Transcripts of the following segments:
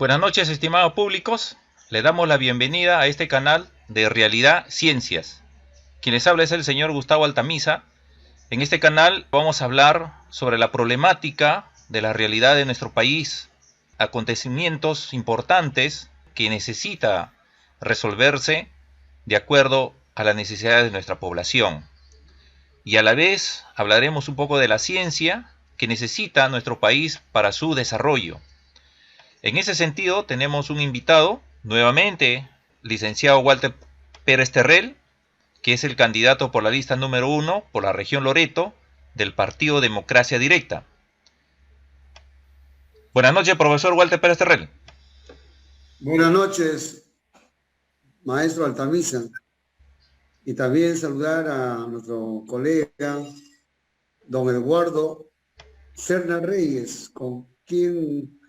Buenas noches, estimados públicos. Le damos la bienvenida a este canal de Realidad Ciencias. Quien les habla es el señor Gustavo Altamisa. En este canal vamos a hablar sobre la problemática de la realidad de nuestro país, acontecimientos importantes que necesita resolverse de acuerdo a las necesidades de nuestra población. Y a la vez hablaremos un poco de la ciencia que necesita nuestro país para su desarrollo. En ese sentido, tenemos un invitado, nuevamente, licenciado Walter Pérez Terrell, que es el candidato por la lista número 1 por la región Loreto del Partido Democracia Directa. Buenas noches, profesor Walter Pérez Terrell. Buenas noches, maestro Altamisa. Y también saludar a nuestro colega, don Eduardo Serna Reyes, con quien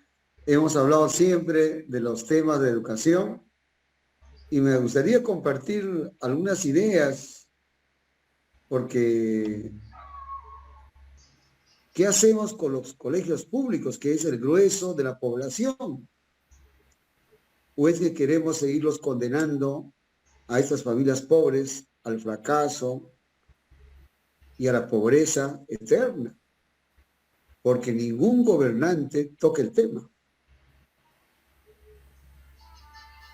hemos hablado siempre de los temas de educación. Y me gustaría compartir algunas ideas, porque ¿qué hacemos con los colegios públicos, que es el grueso de la población? ¿O es que queremos seguirlos condenando a estas familias pobres al fracaso y a la pobreza eterna? Porque ningún gobernante toca el tema.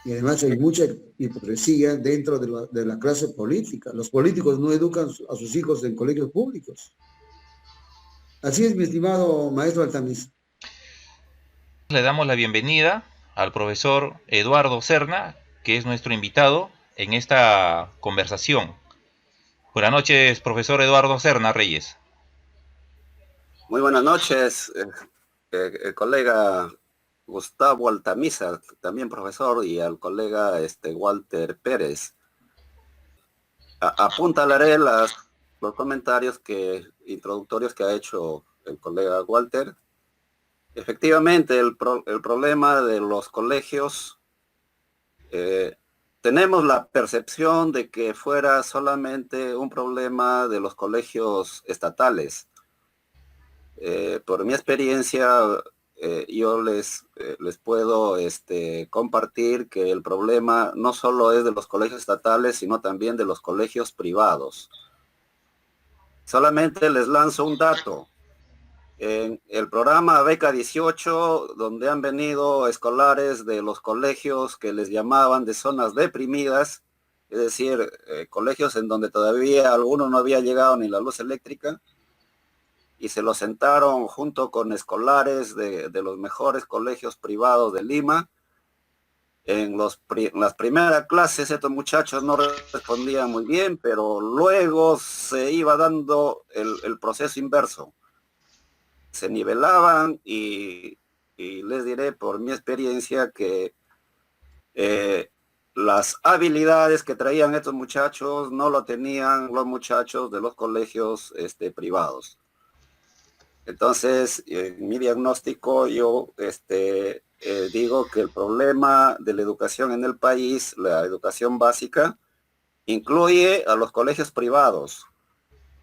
Y además hay mucha hipocresía dentro de la clase política. Los políticos no educan a sus hijos en colegios públicos. Así es, mi estimado maestro Altamisa. Le damos la bienvenida al profesor Eduardo Serna, que es nuestro invitado en esta conversación. Buenas noches, profesor Eduardo Serna Reyes. Muy buenas noches, colega Gustavo Altamisa, también profesor, y al colega Walter Pérez. Apuntalaré los comentarios introductorios que ha hecho el colega Walter. Efectivamente, el problema de los colegios, tenemos la percepción de que fuera solamente un problema de los colegios estatales. Por mi experiencia, yo les puedo compartir que el problema no solo es de los colegios estatales, sino también de los colegios privados. Solamente les lanzo un dato. En el programa Beca 18, donde han venido escolares de los colegios que les llamaban de zonas deprimidas, es decir, colegios en donde todavía alguno no había llegado ni la luz eléctrica, y se los sentaron junto con escolares de los mejores colegios privados de Lima. En las primeras clases estos muchachos no respondían muy bien, pero luego se iba dando el proceso inverso. Se nivelaban y les diré por mi experiencia que las habilidades que traían estos muchachos no lo tenían los muchachos de los colegios privados. Entonces, en mi diagnóstico yo digo que el problema de la educación en el país, la educación básica, incluye a los colegios privados.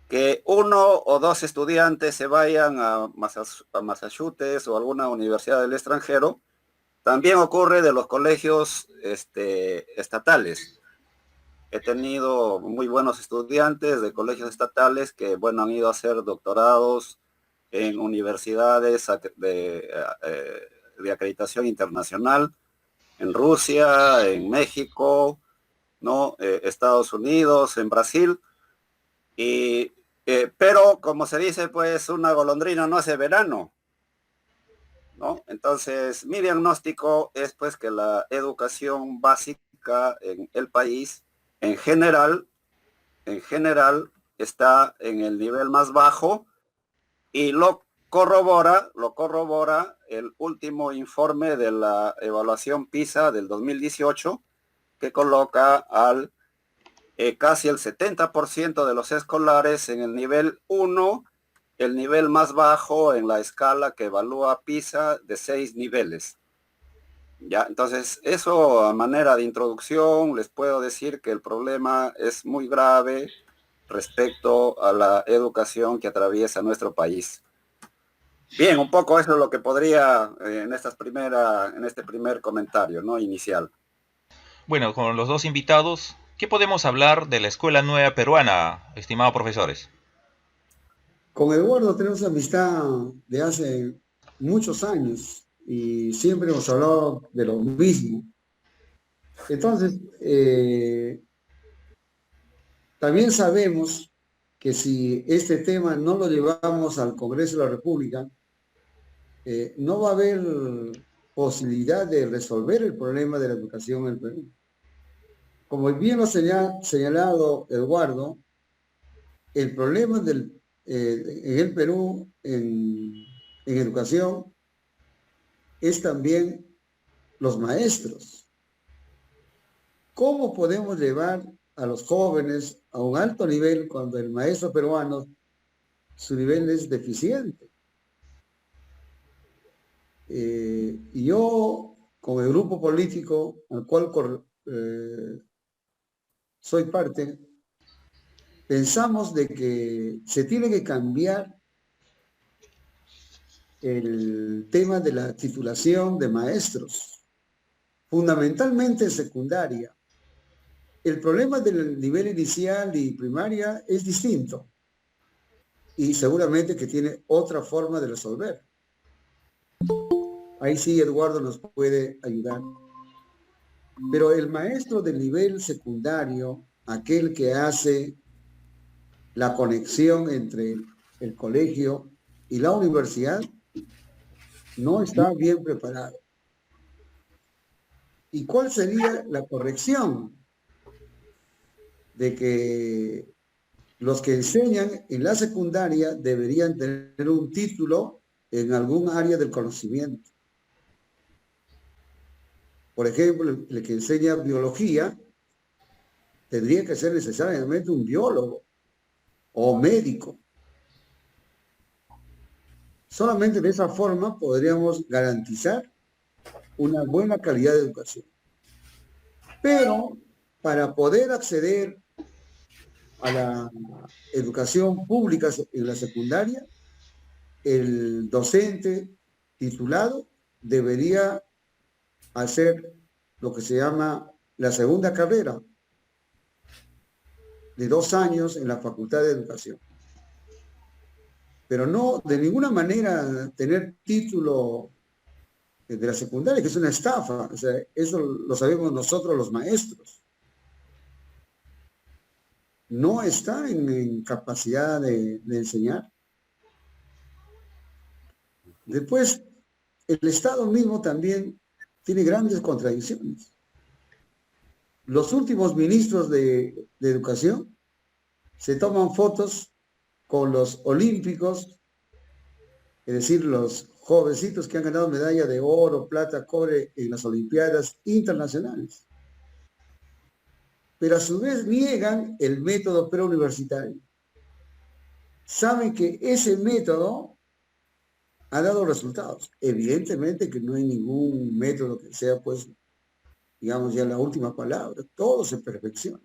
Que uno o dos estudiantes se vayan a Massachusetts o alguna universidad del extranjero, también ocurre de los colegios estatales. He tenido muy buenos estudiantes de colegios estatales que, bueno, han ido a hacer doctorados en universidades de acreditación internacional, en Rusia, en México, ¿no? Estados Unidos, en Brasil, pero como se dice, pues una golondrina no hace verano, ¿no? Entonces, mi diagnóstico es pues que la educación básica en el país, en general, está en el nivel más bajo. Y lo corrobora el último informe de la evaluación PISA del 2018, que coloca al casi el 70% de los escolares en el nivel 1, el nivel más bajo en la escala que evalúa PISA de 6 niveles. Ya, entonces, eso a manera de introducción, les puedo decir que el problema es muy grave respecto a la educación que atraviesa nuestro país. Bien, un poco eso es lo que podría en este primer comentario, ¿no? Inicial. Bueno, con los dos invitados, ¿qué podemos hablar de la Escuela Nueva Peruana, estimados profesores? Con Eduardo tenemos amistad de hace muchos años y siempre hemos hablado de lo mismo. Entonces, también sabemos que si este tema no lo llevamos al Congreso de la República, no va a haber posibilidad de resolver el problema de la educación en el Perú. Como bien lo ha señalado Eduardo, el problema en el Perú en educación es también los maestros. ¿Cómo podemos llevar a los jóvenes a un alto nivel cuando el maestro peruano, su nivel es deficiente? Y yo, con el grupo político al cual soy parte, pensamos de que se tiene que cambiar el tema de la titulación de maestros, fundamentalmente en secundaria. El problema del nivel inicial y primaria es distinto y seguramente que tiene otra forma de resolver. Ahí sí Eduardo nos puede ayudar. Pero el maestro del nivel secundario, aquel que hace la conexión entre el colegio y la universidad, no está bien preparado. ¿Y cuál sería la corrección? De que los que enseñan en la secundaria deberían tener un título en algún área del conocimiento. Por ejemplo, el que enseña biología tendría que ser necesariamente un biólogo o médico. Solamente de esa forma podríamos garantizar una buena calidad de educación. Pero para poder acceder a la educación pública en la secundaria, el docente titulado debería hacer lo que se llama la segunda carrera de 2 años en la Facultad de Educación. Pero no de ninguna manera tener título de la secundaria, que es una estafa. O sea, eso lo sabemos nosotros los maestros. No está en capacidad de enseñar. Después, el Estado mismo también tiene grandes contradicciones. Los últimos ministros de Educación se toman fotos con los olímpicos, es decir, los jovencitos que han ganado medalla de oro, plata, cobre en las Olimpiadas internacionales. Pero a su vez niegan el método preuniversitario. Saben que ese método ha dado resultados. Evidentemente que no hay ningún método que sea, pues, digamos, ya la última palabra. Todo se perfecciona.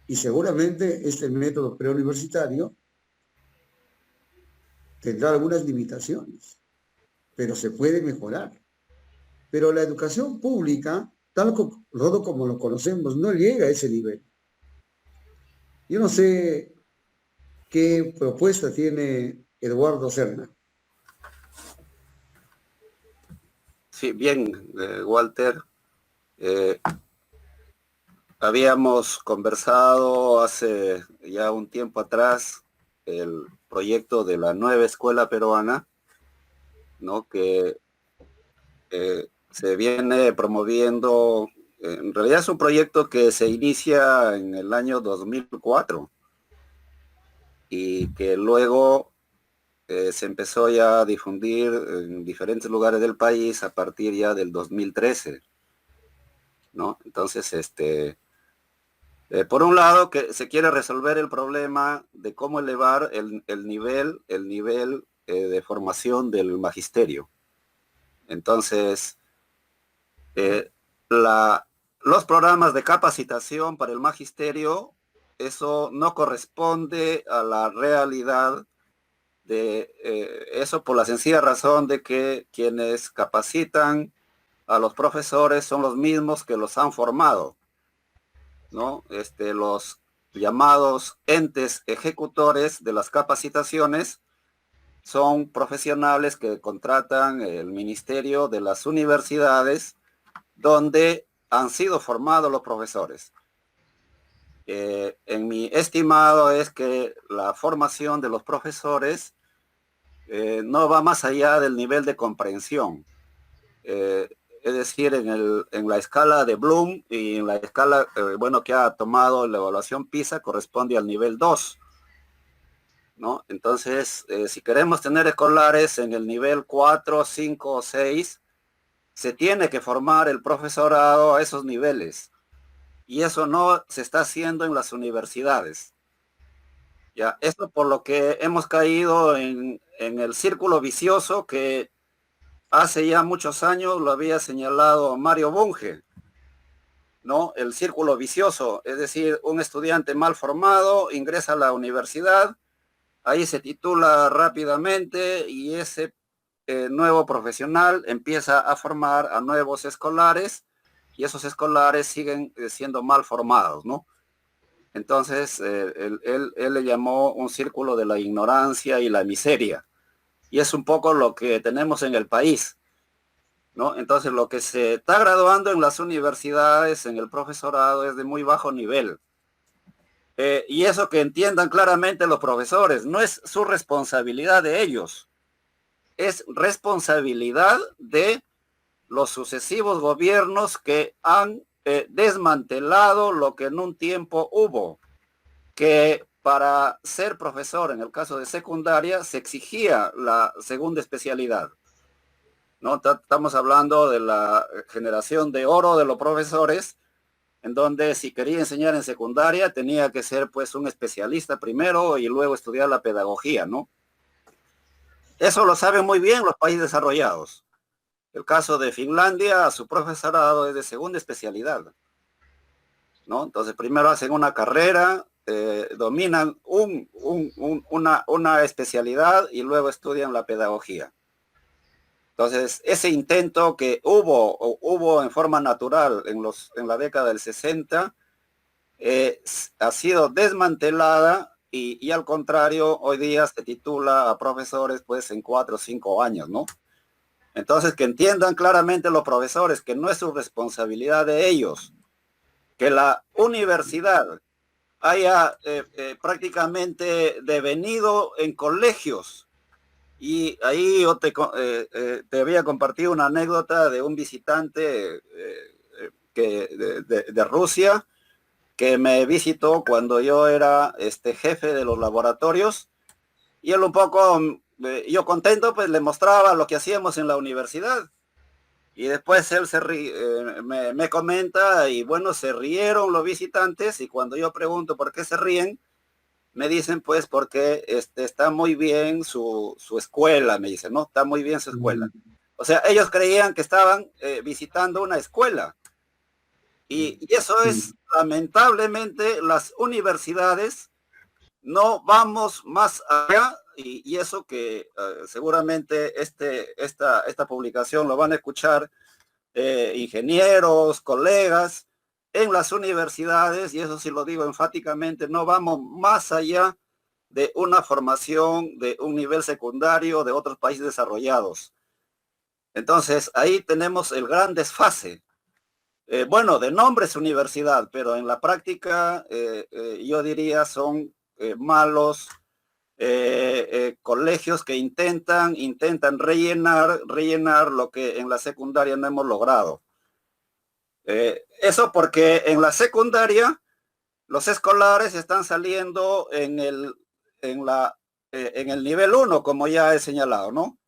Y seguramente este método preuniversitario tendrá algunas limitaciones, pero se puede mejorar. Pero la educación pública, tal como lo conocemos, no llega a ese nivel. Yo no sé qué propuesta tiene Eduardo Serna. Sí, bien, Walter. Habíamos conversado hace ya un tiempo atrás el proyecto de la nueva escuela peruana, ¿no? Que se viene promoviendo. En realidad es un proyecto que se inicia en el año 2004 y que luego se empezó ya a difundir en diferentes lugares del país a partir ya del 2013, ¿no? Entonces, por un lado, que se quiere resolver el problema de cómo elevar el nivel de formación del magisterio. Entonces, los programas de capacitación para el magisterio, eso no corresponde a la realidad Eso por la sencilla razón de que quienes capacitan a los profesores son los mismos que los han formado, ¿no? Los llamados entes ejecutores de las capacitaciones son profesionales que contratan el ministerio de las universidades donde han sido formados los profesores. En mi estimado es que la formación de los profesores no va más allá del nivel de comprensión. Es decir, en la escala de Bloom y en la escala, que ha tomado la evaluación PISA corresponde al nivel 2, ¿no? Entonces, si queremos tener escolares en el nivel 4, 5 o 6, se tiene que formar el profesorado a esos niveles. Y eso no se está haciendo en las universidades. Ya, esto por lo que hemos caído en el círculo vicioso que hace ya muchos años lo había señalado Mario Bunge, ¿no? El círculo vicioso, es decir, un estudiante mal formado ingresa a la universidad, ahí se titula rápidamente y ese nuevo profesional empieza a formar a nuevos escolares y esos escolares siguen siendo mal formados, ¿no? Entonces, él le llamó un círculo de la ignorancia y la miseria. Y es un poco lo que tenemos en el país, ¿no? Entonces, lo que se está graduando en las universidades, en el profesorado, es de muy bajo nivel. Y eso que entiendan claramente los profesores, no es su responsabilidad de ellos, es responsabilidad de los sucesivos gobiernos que han desmantelado lo que en un tiempo hubo, que para ser profesor, en el caso de secundaria, se exigía la segunda especialidad, ¿no? Estamos hablando de la generación de oro de los profesores, en donde si quería enseñar en secundaria tenía que ser pues un especialista primero y luego estudiar la pedagogía, ¿no? Eso lo saben muy bien los países desarrollados. El caso de Finlandia, su profesorado es de segunda especialidad, ¿no? Entonces primero hacen una carrera, dominan una especialidad y luego estudian la pedagogía. Entonces ese intento que hubo en forma natural en la década del 60 ha sido desmantelada y al contrario hoy día se titula a profesores pues en 4 o 5 años, ¿no? Entonces, que entiendan claramente los profesores que no es su responsabilidad de ellos, que la universidad haya prácticamente devenido en colegios. Y ahí yo te había compartido una anécdota de un visitante de Rusia que me visitó cuando yo era jefe de los laboratorios y él un poco... yo contento, pues le mostraba lo que hacíamos en la universidad. Y después él me comenta y bueno, se rieron los visitantes y cuando yo pregunto por qué se ríen, me dicen pues porque está muy bien su escuela, me dicen, ¿no? Está muy bien su escuela. O sea, ellos creían que estaban visitando una escuela. Y eso es, lamentablemente, las universidades no vamos más allá. Y eso que seguramente esta publicación lo van a escuchar ingenieros, colegas en las universidades, y eso sí lo digo enfáticamente, no vamos más allá de una formación de un nivel secundario de otros países desarrollados. Entonces, ahí tenemos el gran desfase. Bueno, de nombre es universidad, pero en la práctica yo diría son malos colegios que intentan rellenar lo que en la secundaria no hemos logrado. Eso porque en la secundaria los escolares están saliendo en el nivel 1, como ya he señalado, ¿no?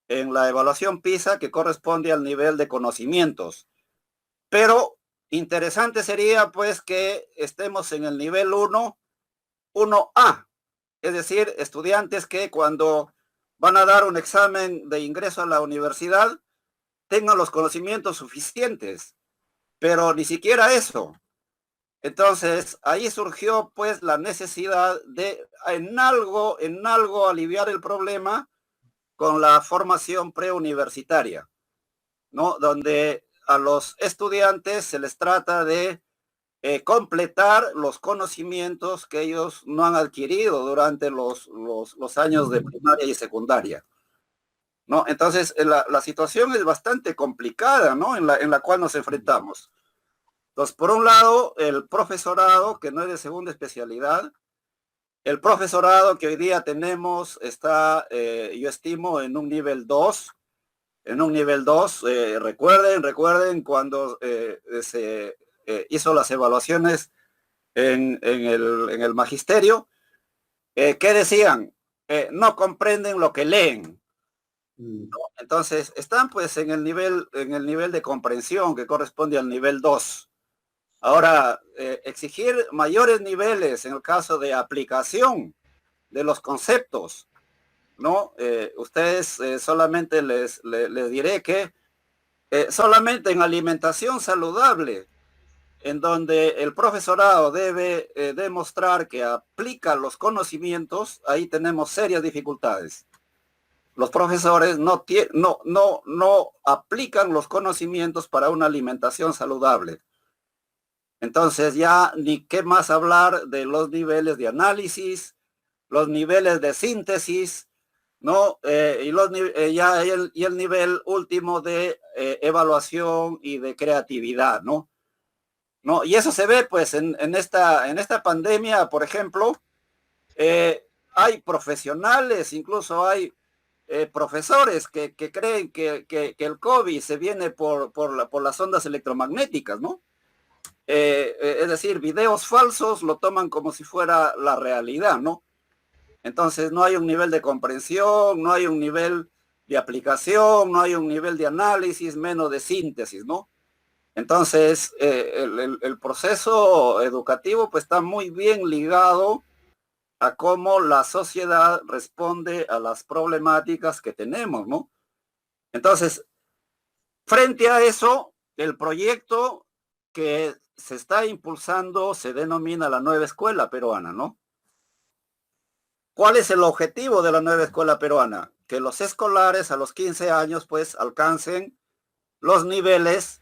En la evaluación PISA, que corresponde al nivel de conocimientos. Pero interesante sería pues que estemos en el nivel 1A, es decir, estudiantes que cuando van a dar un examen de ingreso a la universidad tengan los conocimientos suficientes, pero ni siquiera eso. Entonces, ahí surgió pues la necesidad de en algo aliviar el problema con la formación preuniversitaria, ¿no? Donde a los estudiantes se les trata de completar los conocimientos que ellos no han adquirido durante los años de primaria y secundaria, ¿no? Entonces, la situación es bastante complicada, ¿no? En la cual nos enfrentamos. Entonces, por un lado, el profesorado, que no es de segunda especialidad, el profesorado que hoy día tenemos está, yo estimo, en un nivel 2. En un nivel 2, recuerden cuando se hizo las evaluaciones en el magisterio, ¿qué decían? No comprenden lo que leen. ¿No? Entonces, están pues en el nivel de comprensión que corresponde al nivel 2. Ahora, exigir mayores niveles en el caso de aplicación de los conceptos, ¿no? Ustedes solamente les diré que solamente en alimentación saludable, en donde el profesorado debe demostrar que aplica los conocimientos, ahí tenemos serias dificultades. Los profesores no aplican los conocimientos para una alimentación saludable. Entonces ya ni qué más hablar de los niveles de análisis, los niveles de síntesis, ¿no? Y el nivel último de evaluación y de creatividad, ¿no? ¿No? Y eso se ve pues en esta pandemia, por ejemplo, hay profesionales, incluso hay profesores que creen que el COVID se viene por las ondas electromagnéticas, ¿no? Es decir, videos falsos lo toman como si fuera la realidad, ¿no? Entonces no hay un nivel de comprensión, no hay un nivel de aplicación, no hay un nivel de análisis, menos de síntesis, ¿no? Entonces el proceso educativo pues está muy bien ligado a cómo la sociedad responde a las problemáticas que tenemos, ¿no? Entonces, frente a eso, el proyecto que se está impulsando se denomina la nueva escuela peruana, ¿no? ¿Cuál es el objetivo de la nueva escuela peruana? Que los escolares a los 15 años pues alcancen los niveles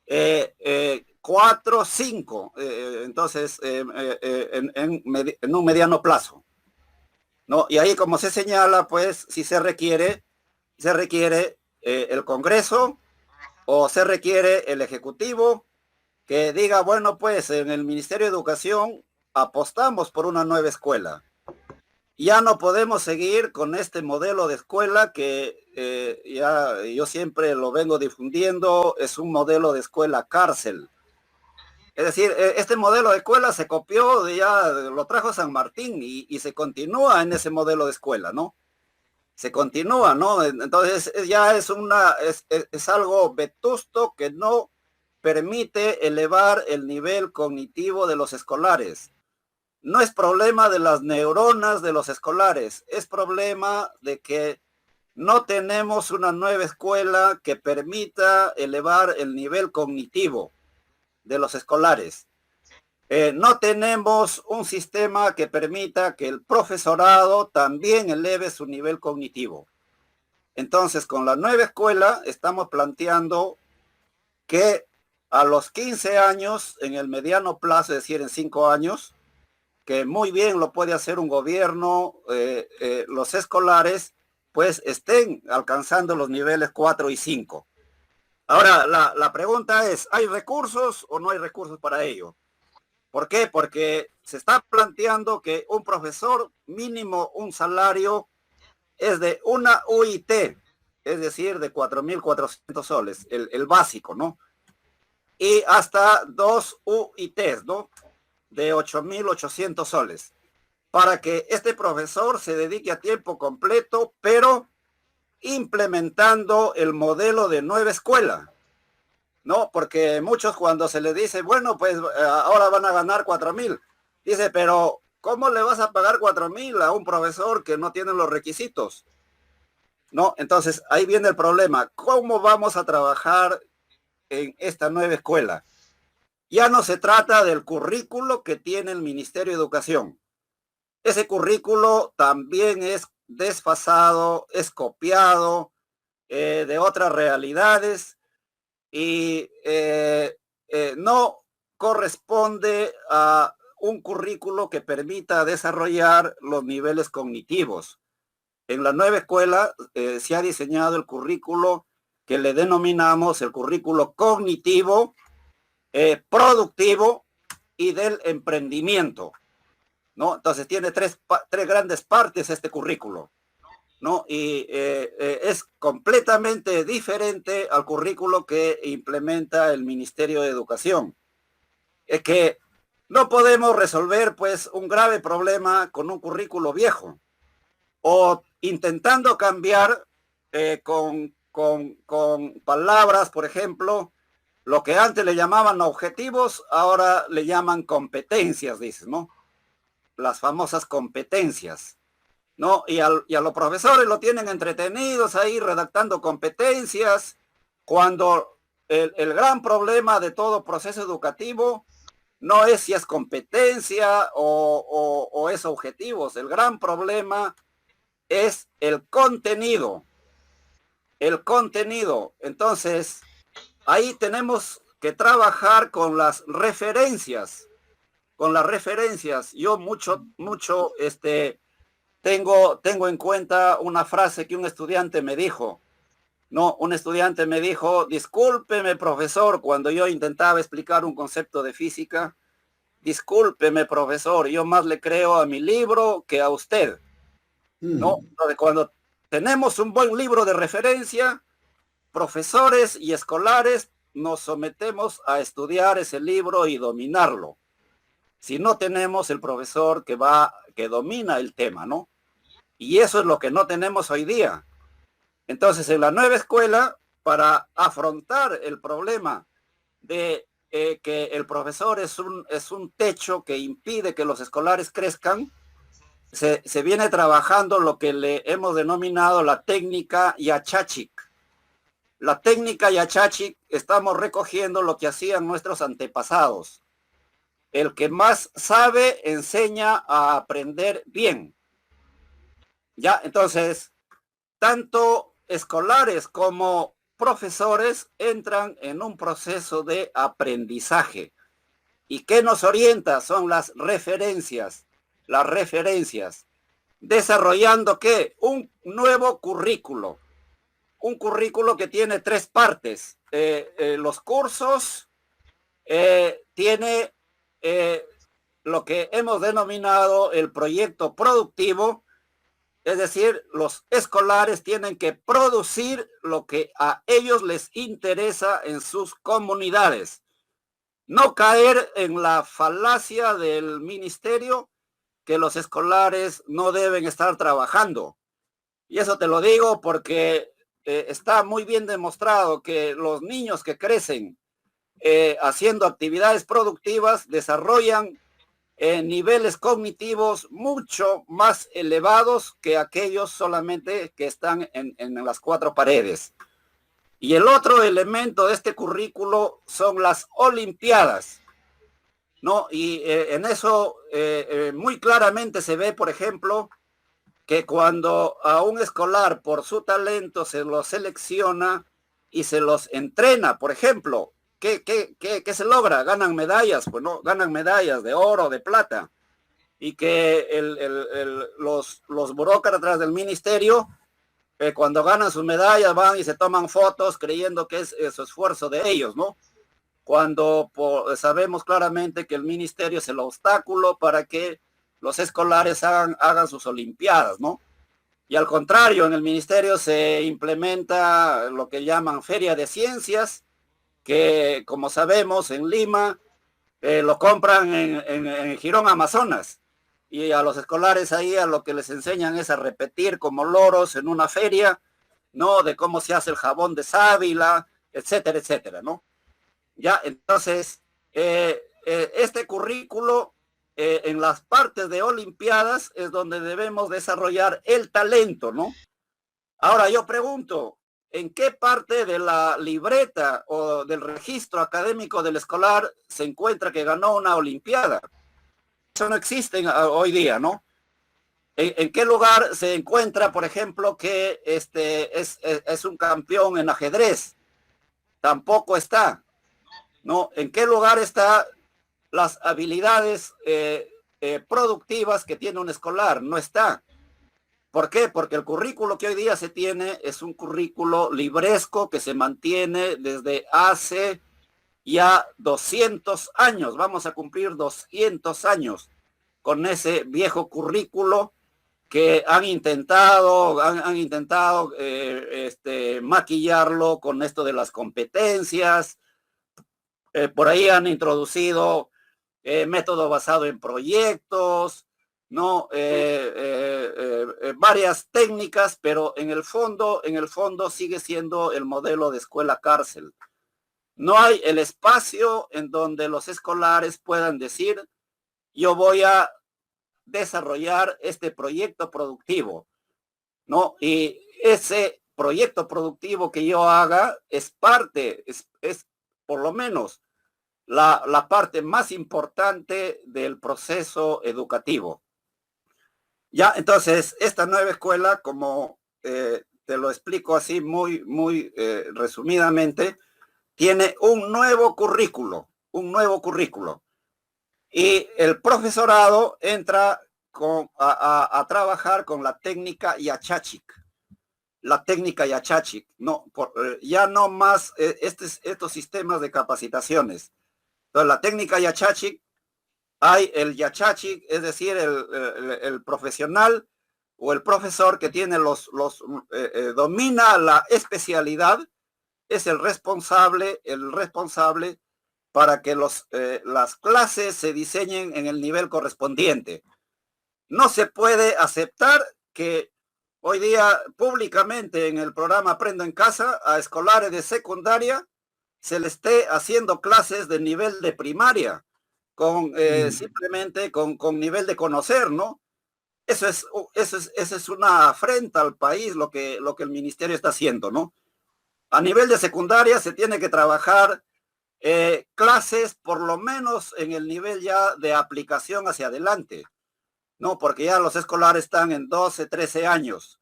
4, 5, entonces en un mediano plazo, ¿no? Y ahí como se señala pues si se requiere el Congreso o se requiere el Ejecutivo que diga, bueno, pues en el Ministerio de Educación apostamos por una nueva escuela. Ya no podemos seguir con este modelo de escuela que ya yo siempre lo vengo difundiendo, es un modelo de escuela cárcel. Es decir, este modelo de escuela se copió, lo trajo San Martín y se continúa en ese modelo de escuela, ¿no? Se continúa, ¿no? Entonces ya es algo vetusto que no permite elevar el nivel cognitivo de los escolares. No es problema de las neuronas de los escolares, es problema de que no tenemos una nueva escuela que permita elevar el nivel cognitivo de los escolares. No tenemos un sistema que permita que el profesorado también eleve su nivel cognitivo. Entonces, con la nueva escuela estamos planteando que a los 15 años, en el mediano plazo, es decir, en 5 años, que muy bien lo puede hacer un gobierno, los escolares, pues estén alcanzando los niveles 4 y 5. Ahora, la pregunta es, ¿hay recursos o no hay recursos para ello? ¿Por qué? Porque se está planteando que un profesor mínimo, un salario, es de una UIT, es decir, de 4.400 soles, el básico, ¿no? Y hasta 2 UITs, ¿no? De 8.800 soles, para que este profesor se dedique a tiempo completo, pero implementando el modelo de nueva escuela, ¿no? Porque muchos cuando se les dice, bueno, pues ahora van a ganar 4.000, dice, pero ¿cómo le vas a pagar 4.000 a un profesor que no tiene los requisitos? ¿No? Entonces ahí viene el problema, ¿cómo vamos a trabajar en esta nueva escuela? ya no se trata del currículo que tiene el Ministerio de Educación. Ese currículo también es desfasado, es copiado de otras realidades y no corresponde a un currículo que permita desarrollar los niveles cognitivos. En la nueva escuela se ha diseñado el currículo que le denominamos el currículo cognitivo, productivo y del emprendimiento, ¿no? Entonces tiene tres grandes partes este currículo, ¿no? Y es completamente diferente al currículo que implementa el Ministerio de Educación. Es que no podemos resolver, pues, un grave problema con un currículo viejo o intentando cambiar con palabras, por ejemplo, lo que antes le llamaban objetivos, ahora le llaman competencias, dices, ¿no? Las famosas competencias, ¿no? Y a los profesores lo tienen entretenidos ahí redactando competencias, cuando el gran problema de todo proceso educativo no es si es competencia o es objetivos. El gran problema es el contenido. El contenido. Entonces, ahí tenemos que trabajar con las referencias. Con las referencias. Yo mucho, tengo en cuenta una frase que un estudiante me dijo. No, un estudiante me dijo, discúlpeme, profesor, cuando yo intentaba explicar un concepto de física, discúlpeme, profesor, yo más le creo a mi libro que a usted. ¿No? Entonces, cuando tenemos un buen libro de referencia, profesores y escolares nos sometemos a estudiar ese libro y dominarlo. Si no tenemos el profesor que domina el tema, ¿no? Y eso es lo que no tenemos hoy día. Entonces, en la nueva escuela, para afrontar el problema de que el profesor es un techo que impide que los escolares crezcan, se viene trabajando lo que le hemos denominado la técnica Yachachik. La técnica Yachachik, estamos recogiendo lo que hacían nuestros antepasados. El que más sabe enseña a aprender bien. Ya, entonces, tanto escolares como profesores entran en un proceso de aprendizaje. ¿Y qué nos orienta? Son las referencias. Las referencias. Desarrollando, ¿qué? Un nuevo currículo. Un currículo que tiene tres partes. Los cursos, tiene lo que hemos denominado el proyecto productivo, es decir, los escolares tienen que producir lo que a ellos les interesa en sus comunidades. No caer en la falacia del ministerio que los escolares no deben estar trabajando. Y eso te lo digo porque está muy bien demostrado que los niños que crecen haciendo actividades productivas desarrollan niveles cognitivos mucho más elevados que aquellos solamente que están en las cuatro paredes. Y el otro elemento de este currículo son las olimpiadas, ¿no? Y en eso muy claramente se ve, por ejemplo, que cuando a un escolar por su talento se lo selecciona y se los entrena, por ejemplo, ¿qué se logra? Ganan medallas, pues no, ganan medallas de oro, de plata. Y que los burócratas del ministerio, cuando ganan sus medallas, van y se toman fotos creyendo que es su esfuerzo de ellos, ¿no? Cuando sabemos claramente que el ministerio es el obstáculo para que los escolares hagan sus olimpiadas, ¿no? Y al contrario, en el ministerio se implementa lo que llaman Feria de Ciencias, que como sabemos en Lima lo compran en Girón, Amazonas, y a los escolares ahí a lo que les enseñan es a repetir como loros en una feria, ¿no? De cómo se hace el jabón de sábila, etcétera, etcétera, ¿no? Ya, entonces, este currículo en las partes de olimpiadas es donde debemos desarrollar el talento, ¿no? Ahora yo pregunto, ¿en qué parte de la libreta o del registro académico del escolar se encuentra que ganó una olimpiada? Eso no existe hoy día, ¿no? ¿En qué lugar se encuentra, por ejemplo, que es un campeón en ajedrez? Tampoco está, ¿no? ¿En qué lugar están las habilidades productivas que tiene un escolar? No está. ¿Por qué? Porque el currículo que hoy día se tiene es un currículo libresco que se mantiene desde hace ya 200 años. Vamos a cumplir 200 años con ese viejo currículo que han intentado maquillarlo con esto de las competencias. Por ahí han introducido método basado en proyectos, ¿no? Varias técnicas, pero en el fondo sigue siendo el modelo de escuela cárcel. No hay el espacio en donde los escolares puedan decir, yo voy a desarrollar este proyecto productivo, ¿no? Y ese proyecto productivo que yo haga es parte, es por lo menos la parte más importante del proceso educativo. Ya, entonces, esta nueva escuela, como te lo explico así muy resumidamente, tiene un nuevo currículo. Y el profesorado entra a trabajar con la técnica Yachachic. No, ya no más estos sistemas de capacitaciones. Entonces, la técnica Yachachic, hay el Yachachic, es decir, el profesional o el profesor que tiene domina la especialidad, es el responsable para que las clases se diseñen en el nivel correspondiente. No se puede aceptar que hoy día públicamente en el programa Aprendo en Casa a escolares de secundaria se le esté haciendo clases de nivel de primaria, simplemente con nivel de conocer, ¿no? Eso es una afrenta al país lo que el ministerio está haciendo, ¿no? A nivel de secundaria se tiene que trabajar clases por lo menos en el nivel ya de aplicación hacia adelante, ¿no? Porque ya los escolares están en 12, 13 años.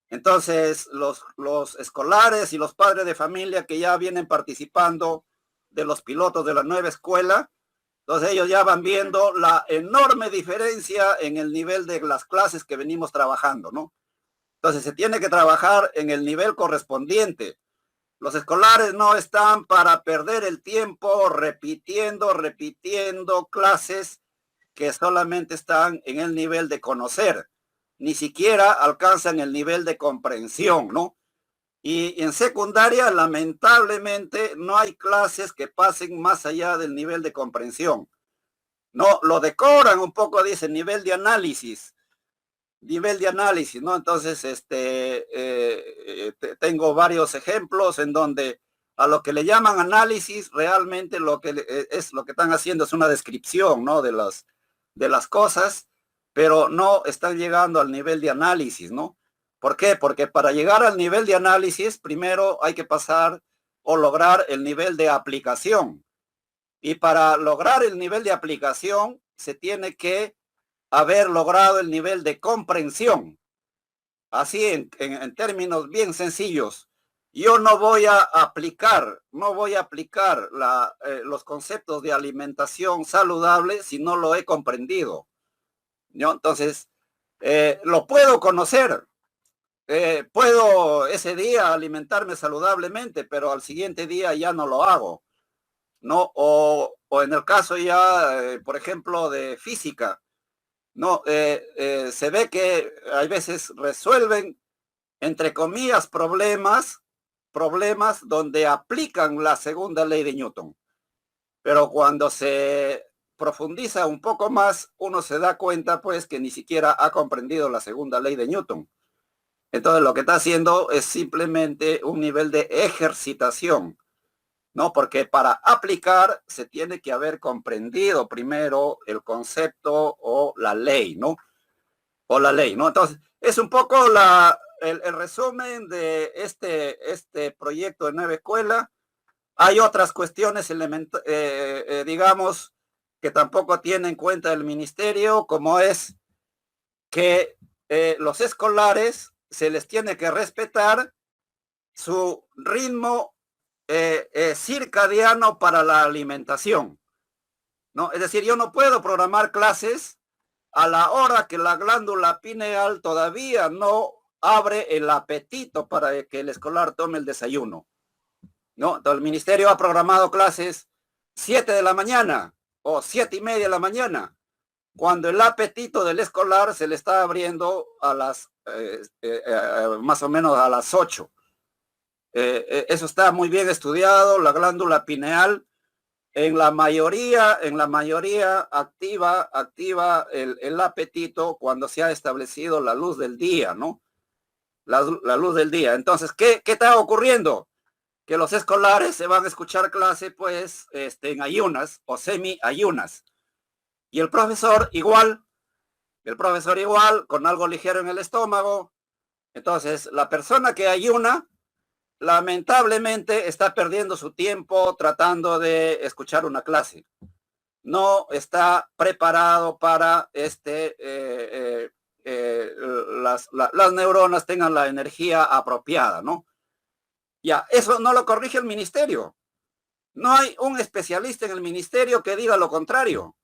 Entonces, los escolares y los padres de familia que ya vienen participando de los pilotos de la nueva escuela, entonces ellos ya van viendo la enorme diferencia en el nivel de las clases que venimos trabajando, ¿no? Entonces, se tiene que trabajar en el nivel correspondiente. Los escolares no están para perder el tiempo repitiendo clases que solamente están en el nivel de conocer. Ni siquiera alcanzan el nivel de comprensión, ¿no? Y en secundaria, lamentablemente, no hay clases que pasen más allá del nivel de comprensión. No, lo decoran un poco, dice, nivel de análisis, ¿no? Entonces, tengo varios ejemplos en donde a lo que le llaman análisis, realmente lo que están haciendo es una descripción, ¿no? de las cosas, pero no están llegando al nivel de análisis, ¿no? ¿Por qué? Porque para llegar al nivel de análisis, primero hay que pasar o lograr el nivel de aplicación. Y para lograr el nivel de aplicación, se tiene que haber logrado el nivel de comprensión. Así, en términos bien sencillos, yo no voy a aplicar los conceptos de alimentación saludable si no lo he comprendido, ¿no? Entonces, lo puedo conocer, puedo ese día alimentarme saludablemente, pero al siguiente día ya no lo hago, ¿no? O en el caso ya, por ejemplo, de física, ¿no? Se ve que hay veces resuelven, entre comillas, problemas donde aplican la segunda ley de Newton. Pero cuando se profundiza un poco más, uno se da cuenta, pues, que ni siquiera ha comprendido la segunda ley de Newton. Entonces, lo que está haciendo es simplemente un nivel de ejercitación, ¿no? Porque para aplicar se tiene que haber comprendido primero el concepto o la ley, ¿no? Entonces, es un poco el resumen de este proyecto de nueva escuela. Hay otras cuestiones, digamos, que tampoco tiene en cuenta el ministerio, como es que los escolares se les tiene que respetar su ritmo circadiano para la alimentación, ¿no? Es decir, yo no puedo programar clases a la hora que la glándula pineal todavía no abre el apetito para que el escolar tome el desayuno, ¿no? Entonces, el ministerio ha programado clases 7 de la mañana o 7:30 de la mañana, cuando el apetito del escolar se le está abriendo a las más o menos a las 8. Eso está muy bien estudiado. La glándula pineal en la mayoría activa el apetito cuando se ha establecido la luz del día, ¿no? La luz del día. Entonces, ¿qué está ocurriendo? Que los escolares se van a escuchar clase, pues, en ayunas o semi-ayunas. Y el profesor igual, con algo ligero en el estómago. Entonces, la persona que ayuna, lamentablemente, está perdiendo su tiempo tratando de escuchar una clase. No está preparado para las neuronas tengan la energía apropiada, ¿no? Ya, eso no lo corrige el ministerio. No hay un especialista en el ministerio que diga lo contrario.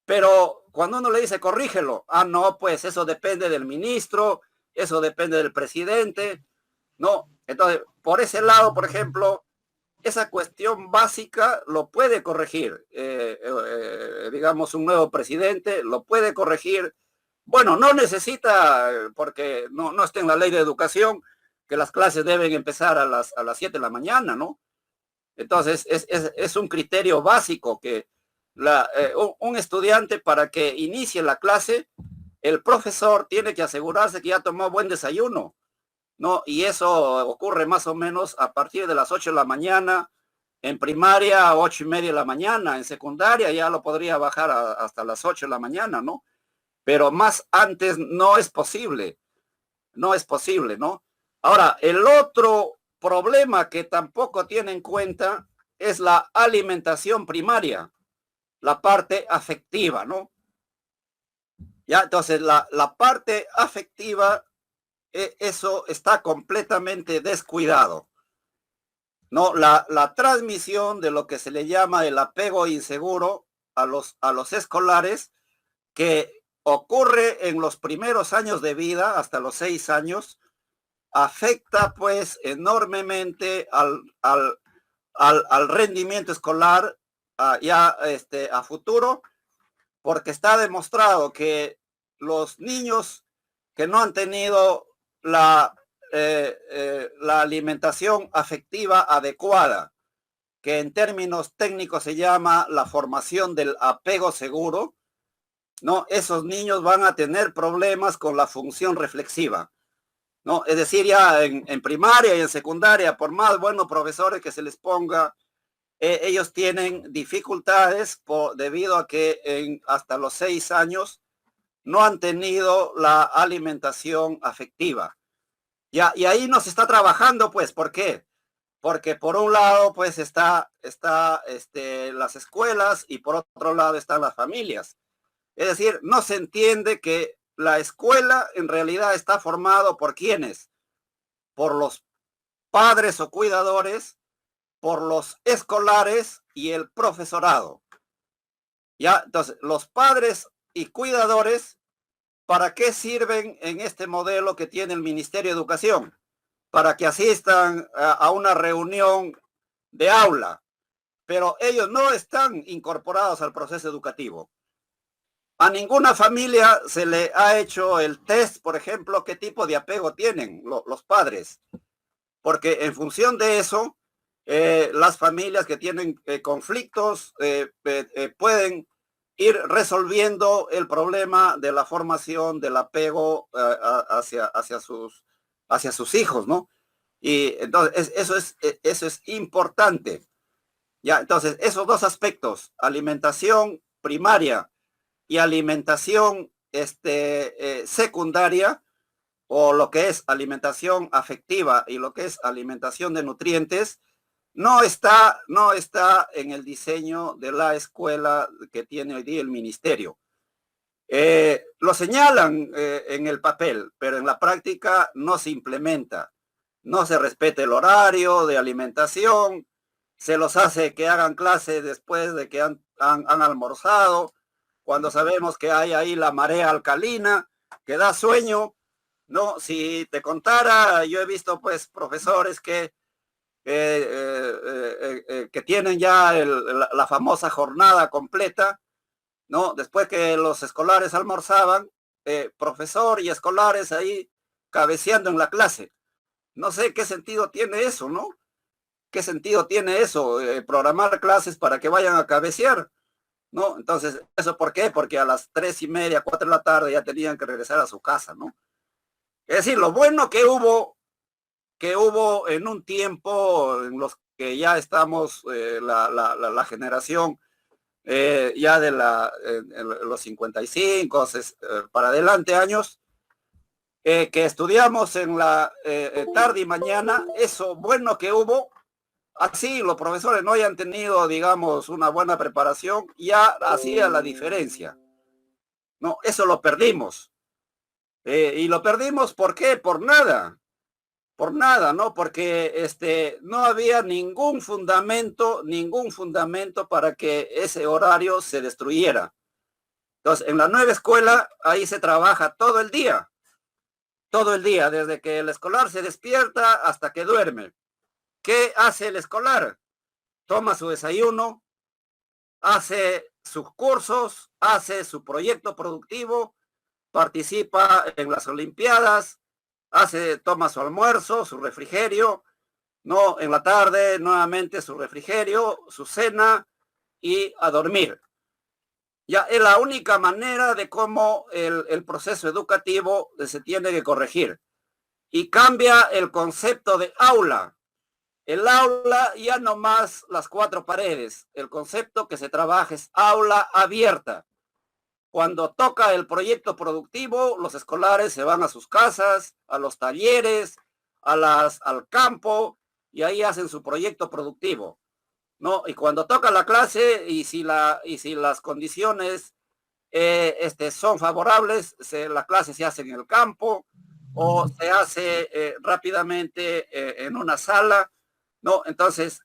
Pero cuando uno le dice corrígelo, no, pues eso depende del ministro, eso depende del presidente, no. Entonces, por ese lado, por ejemplo, esa cuestión básica lo puede corregir, digamos, un nuevo presidente lo puede corregir. Bueno, no necesita, porque no está en la ley de educación, que las clases deben empezar a las 7 de la mañana, ¿no? Entonces, es un criterio básico que un estudiante, para que inicie la clase, el profesor tiene que asegurarse que ya tomó buen desayuno, ¿no? Y eso ocurre más o menos a partir de las 8 de la mañana, en primaria a 8:30 de la mañana, en secundaria ya lo podría bajar hasta las 8 de la mañana, ¿no? Pero más antes no es posible, ¿no? Ahora, el otro problema que tampoco tiene en cuenta es la alimentación primaria, la parte afectiva, ¿no? Ya, entonces la parte afectiva, eso está completamente descuidado, ¿no? La transmisión de lo que se le llama el apego inseguro a los escolares, que ocurre en los primeros años de vida, hasta los 6 años, afecta pues enormemente al rendimiento escolar a futuro, porque está demostrado que los niños que no han tenido la alimentación afectiva adecuada, que en términos técnicos se llama la formación del apego seguro, ¿no? Esos niños van a tener problemas con la función reflexiva, ¿no? Es decir, ya en primaria y en secundaria, por más buenos profesores que se les ponga, ellos tienen dificultades debido a que hasta los 6 años no han tenido la alimentación afectiva. Y ahí nos está trabajando, pues, ¿por qué? Porque por un lado, pues, está las escuelas, y por otro lado están las familias. Es decir, no se entiende que la escuela en realidad está formado por ¿quiénes? Por los padres o cuidadores, por los escolares y el profesorado. Ya, entonces, los padres y cuidadores, ¿para qué sirven en este modelo que tiene el Ministerio de Educación? Para que asistan a una reunión de aula, pero ellos no están incorporados al proceso educativo. A ninguna familia se le ha hecho el test, por ejemplo, qué tipo de apego tienen los padres, porque en función de eso, las familias que tienen conflictos pueden ir resolviendo el problema de la formación del apego hacia sus hijos, ¿no? Y entonces eso es importante. Ya, entonces esos dos aspectos, alimentación primaria y alimentación secundaria, o lo que es alimentación afectiva y lo que es alimentación de nutrientes, no está en el diseño de la escuela que tiene hoy día el ministerio. Lo señalan en el papel, pero en la práctica no se implementa. No se respeta el horario de alimentación, se los hace que hagan clase después de que han almorzado, cuando sabemos que hay ahí la marea alcalina, que da sueño, ¿no? Si te contara, yo he visto pues profesores que tienen ya la famosa jornada completa, ¿no? Después que los escolares almorzaban, profesor y escolares ahí cabeceando en la clase. No sé qué sentido tiene eso, ¿no? ¿Qué sentido tiene eso? Programar clases para que vayan a cabecear, ¿no? Entonces, ¿eso por qué? Porque a las 3:30, 4 de la tarde ya tenían que regresar a su casa, ¿no? Es decir, lo bueno que hubo en un tiempo en los que ya estamos, la generación ya de los 55 para adelante años, que estudiamos en la tarde y mañana, eso bueno que hubo, así los profesores no hayan tenido, digamos, una buena preparación, ya hacía la diferencia. No, eso lo perdimos. Y lo perdimos, ¿por qué? Por nada, ¿no? Porque no había ningún fundamento para que ese horario se destruyera. Entonces, en la nueva escuela, ahí se trabaja todo el día, desde que el escolar se despierta hasta que duerme. ¿Qué hace el escolar? Toma su desayuno, hace sus cursos, hace su proyecto productivo, participa en las olimpiadas, toma su almuerzo, su refrigerio, ¿no? En la tarde, nuevamente su refrigerio, su cena y a dormir. Ya es la única manera de cómo el proceso educativo se tiene que corregir. Y cambia el concepto de aula. El aula ya no más las 4 paredes. El concepto que se trabaja es aula abierta. Cuando toca el proyecto productivo, los escolares se van a sus casas, a los talleres, al campo, y ahí hacen su proyecto productivo, ¿no? Y cuando toca la clase, y si las condiciones son favorables, la clase se hace en el campo o se hace rápidamente en una sala, ¿no? Entonces,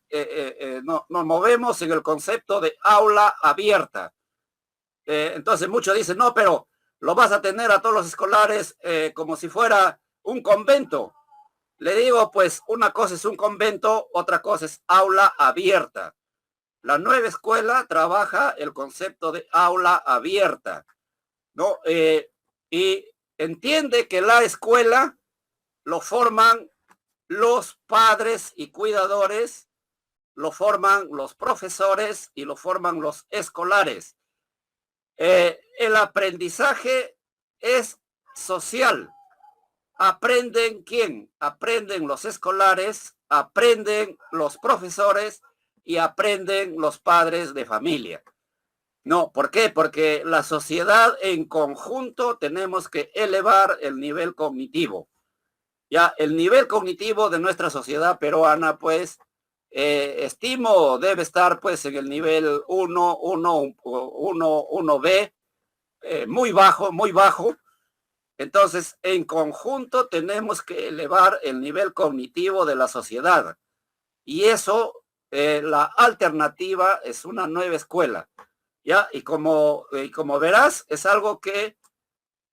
nos movemos en el concepto de aula abierta. Entonces muchos dicen, no, pero lo vas a tener a todos los escolares como si fuera un convento. Le digo, pues una cosa es un convento, otra cosa es aula abierta. La nueva escuela trabaja el concepto de aula abierta, ¿no? Y entiende que la escuela lo forman los padres y cuidadores, lo forman los profesores y lo forman los escolares. El aprendizaje es social. ¿Aprenden quién? Aprenden los escolares, aprenden los profesores y aprenden los padres de familia. No, ¿por qué? Porque la sociedad en conjunto tenemos que elevar el nivel cognitivo. Ya, el nivel cognitivo de nuestra sociedad peruana, pues, estimo debe estar pues en el nivel 1B, muy bajo, muy bajo. Entonces, en conjunto tenemos que elevar el nivel cognitivo de la sociedad. Y eso, la alternativa es una nueva escuela. ¿Ya? Y como verás, es algo que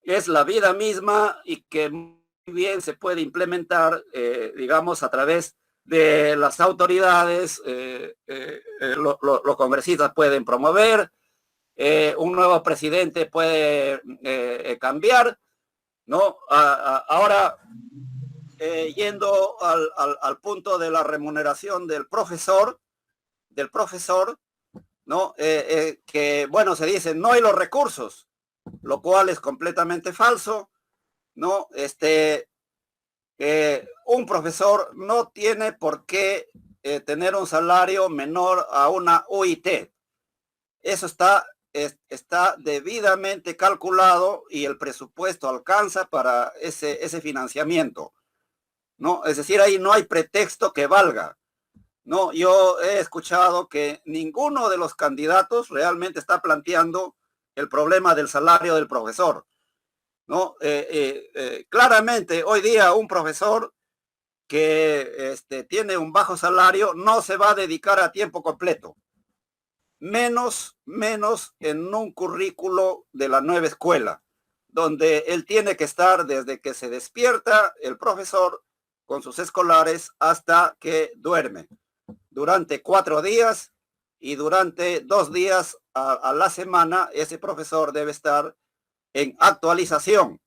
es la vida misma y que muy bien se puede implementar, digamos, a través de las autoridades, los congresistas pueden promover, un nuevo presidente puede cambiar, ¿no? Ahora, yendo al punto de la remuneración del profesor, ¿no? Que, bueno, se dice, no hay los recursos, lo cual es completamente falso, ¿no? Un profesor no tiene por qué tener un salario menor a una UIT. Eso está está debidamente calculado y el presupuesto alcanza para ese financiamiento, ¿no? Es decir, ahí no hay pretexto que valga. No, yo he escuchado que ninguno de los candidatos realmente está planteando el problema del salario del profesor, ¿no? Claramente, hoy día un profesor que tiene un bajo salario no se va a dedicar a tiempo completo, menos en un currículo de la nueva escuela, donde él tiene que estar desde que se despierta el profesor con sus escolares hasta que duerme, durante 4 días, y durante 2 días a la semana ese profesor debe estar en actualización,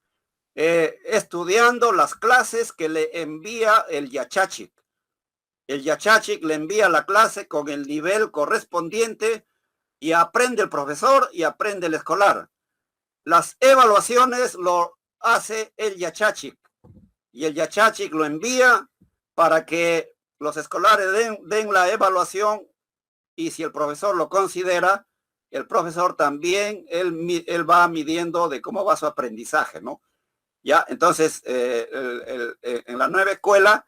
estudiando las clases que le envía el Yachachik. El Yachachik le envía la clase con el nivel correspondiente y aprende el profesor y aprende el escolar. Las evaluaciones lo hace el Yachachik y el Yachachik lo envía para que los escolares den la evaluación, y si el profesor lo considera, el profesor también, él va midiendo de cómo va su aprendizaje, ¿no? Ya, entonces, en la nueva escuela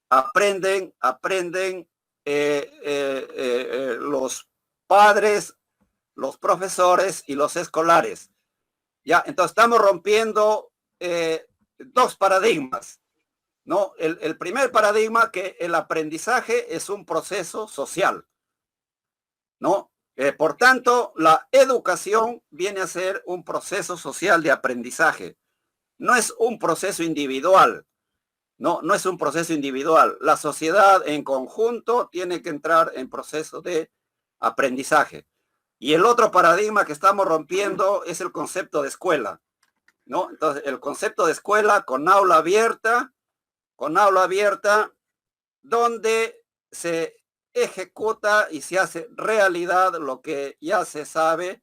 aprenden los padres, los profesores y los escolares. Ya, entonces estamos rompiendo 2 paradigmas, ¿no? El primer paradigma, que el aprendizaje es un proceso social, ¿no? Por tanto, la educación viene a ser un proceso social de aprendizaje. No es un proceso individual, no es un proceso individual. La sociedad en conjunto tiene que entrar en proceso de aprendizaje. Y el otro paradigma que estamos rompiendo es el concepto de escuela, ¿no? Entonces, el concepto de escuela con aula abierta, donde se ejecuta y se hace realidad lo que ya se sabe,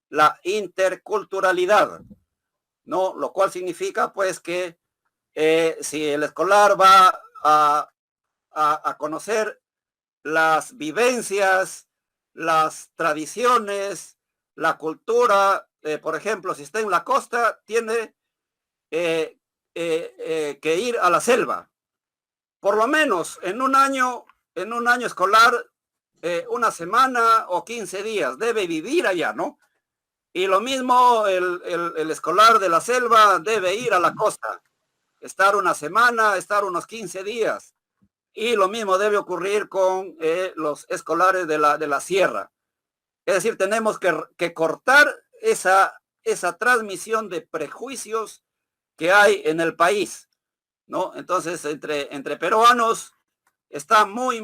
la interculturalidad, ¿no? Lo cual significa, pues, que si el escolar va a conocer las vivencias, las tradiciones, la cultura, por ejemplo, si está en la costa, tiene que ir a la selva. Por lo menos en un año escolar, una semana o 15 días, debe vivir allá, ¿no? Y lo mismo el escolar de la selva debe ir a la costa, estar una semana, estar unos 15 días. Y lo mismo debe ocurrir con los escolares de la sierra. Es decir, tenemos que cortar esa transmisión de prejuicios que hay en el país, ¿no? Entonces, entre peruanos está muy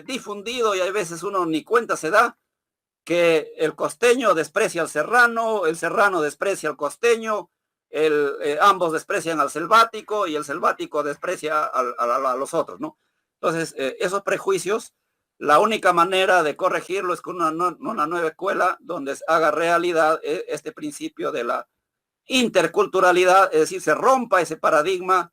difundido, y hay veces uno ni cuenta se da, que el costeño desprecia al serrano, el serrano desprecia al costeño, ambos desprecian al selvático y el selvático desprecia a los otros, ¿no? Entonces, esos prejuicios, la única manera de corregirlo es con una nueva escuela donde se haga realidad este principio de la interculturalidad, es decir, se rompa ese paradigma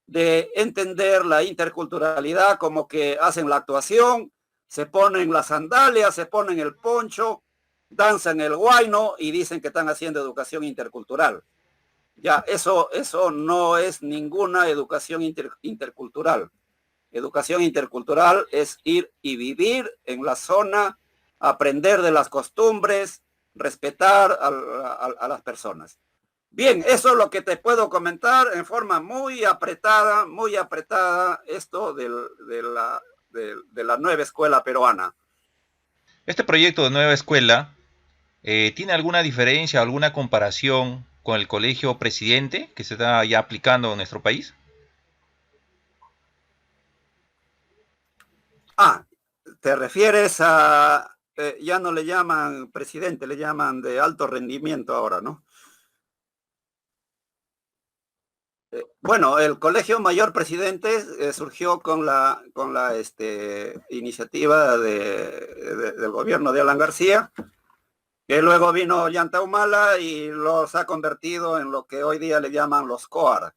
de entender la interculturalidad como que hacen la actuación, se ponen las sandalias, se ponen el poncho, danzan el huayno y dicen que están haciendo educación intercultural. Ya, eso no es ninguna educación intercultural. Educación intercultural es ir y vivir en la zona, aprender de las costumbres, respetar a las personas. Bien, eso es lo que te puedo comentar en forma muy apretada, esto de la nueva escuela peruana. Este proyecto de nueva escuela ¿tiene alguna diferencia, alguna comparación con el colegio presidente que se está ya aplicando en nuestro país? Te refieres a, ya no le llaman presidente, le llaman de alto rendimiento ahora, ¿no? Bueno, el Colegio Mayor Presidente surgió con la iniciativa del gobierno de Alan García, que luego vino Ollanta Humala y los ha convertido en lo que hoy día le llaman los COAR,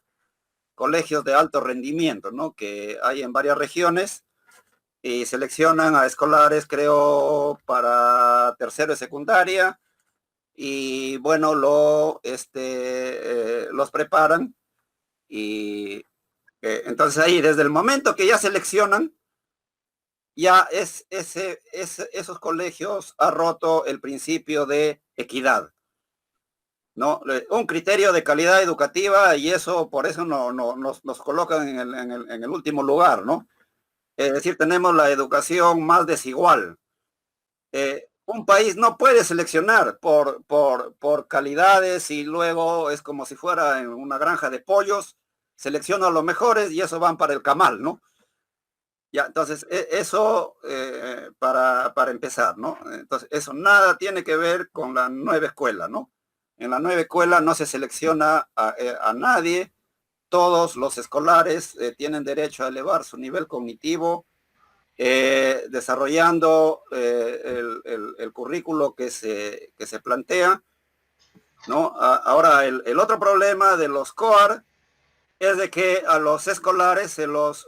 colegios de alto rendimiento, ¿no? Que hay en varias regiones y seleccionan a escolares, creo, para tercero y secundaria, y bueno, los preparan y entonces ahí desde el momento que ya seleccionan, ya esos colegios ha roto el principio de equidad, ¿no? Un criterio de calidad educativa y eso, por eso nos colocan en el último lugar, ¿no? Es decir, tenemos la educación más desigual. Un país no puede seleccionar por calidades y luego es como si fuera en una granja de pollos, selecciona a los mejores y eso van para el camal, ¿no? Ya, entonces, eso para empezar, ¿no? Entonces, eso nada tiene que ver con la nueva escuela, ¿no? En la nueva escuela no se selecciona a nadie, todos los escolares tienen derecho a elevar su nivel cognitivo, desarrollando el currículo que se plantea, ¿no? Ahora, el otro problema de los COAR es de que a los escolares se los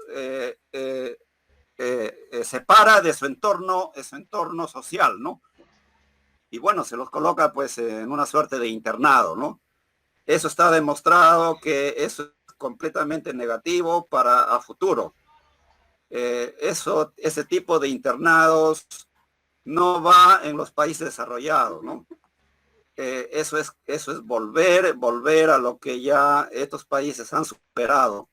separa de su entorno social, ¿no? Y bueno, se los coloca pues en una suerte de internado, ¿no? Eso está demostrado que eso es completamente negativo para a futuro. Ese tipo de internados no va en los países desarrollados, ¿no? Eso es volver a lo que ya estos países han superado,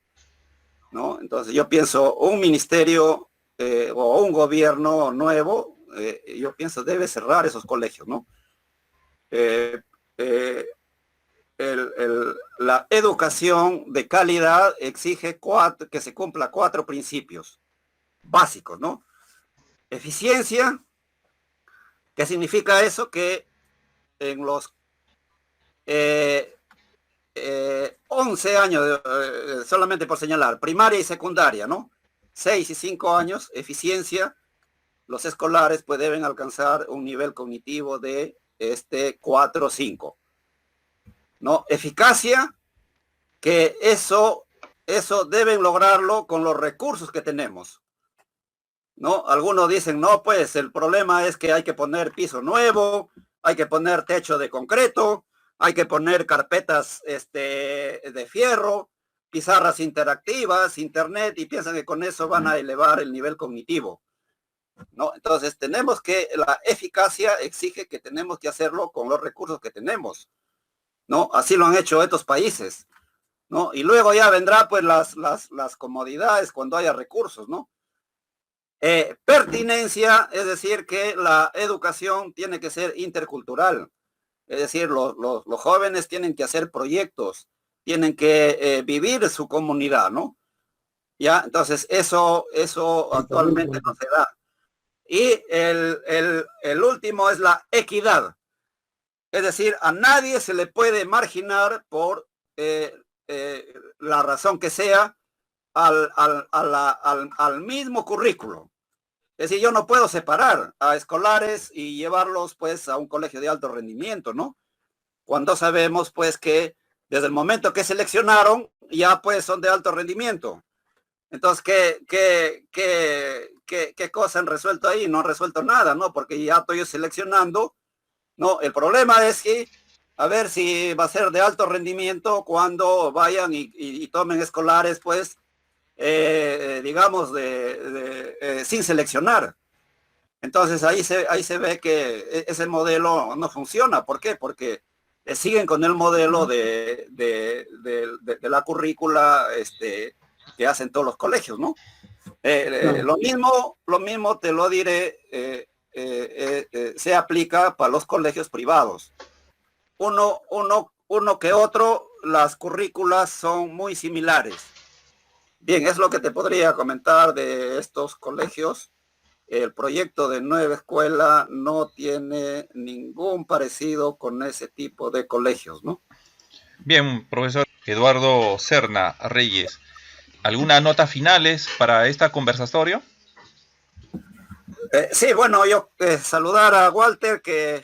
¿no? Entonces yo pienso un ministerio o un gobierno nuevo, yo pienso debe cerrar esos colegios, ¿no? La educación de calidad exige que se cumpla 4 principios básicos, ¿no? Eficiencia, ¿qué significa eso? Que en los 11 años, solamente por señalar, primaria y secundaria, ¿no? 6 y 5 años, eficiencia, los escolares pues deben alcanzar un nivel cognitivo de 4 o 5, ¿no? Eficacia, que eso deben lograrlo con los recursos que tenemos, ¿no? Algunos dicen, no, pues el problema es que hay que poner piso nuevo, hay que poner techo de concreto, hay que poner carpetas de fierro, pizarras interactivas, internet, y piensan que con eso van a elevar el nivel cognitivo, ¿no? Entonces la eficacia exige que tenemos que hacerlo con los recursos que tenemos, ¿no? Así lo han hecho estos países, ¿no? Y luego ya vendrá pues las comodidades cuando haya recursos, ¿no? Pertinencia, es decir, que la educación tiene que ser intercultural. Es decir, los jóvenes tienen que hacer proyectos, tienen que vivir su comunidad, ¿no? Ya, entonces eso actualmente no se da. Y el último es la equidad. Es decir, a nadie se le puede marginar por la razón que sea al mismo currículo. Es decir, yo no puedo separar a escolares y llevarlos pues a un colegio de alto rendimiento, ¿no? Cuando sabemos pues que desde el momento que seleccionaron ya pues son de alto rendimiento. Entonces, ¿qué cosa han resuelto ahí? No han resuelto nada, ¿no? Porque ya estoy seleccionando, ¿no? El problema es que a ver si va a ser de alto rendimiento cuando vayan y tomen escolares pues digamos, sin seleccionar. Entonces ahí se ve que ese modelo no funciona. ¿Por qué? Porque siguen con el modelo de la currícula que hacen todos los colegios, ¿no? Lo mismo te lo diré, se aplica para los colegios privados. Uno que otro, las currículas son muy similares. Bien, es lo que te podría comentar de estos colegios. El proyecto de nueva escuela no tiene ningún parecido con ese tipo de colegios, ¿no? Bien, profesor Eduardo Serna Reyes, ¿algunas notas finales para esta conversatorio? Sí, bueno, yo saludar a Walter que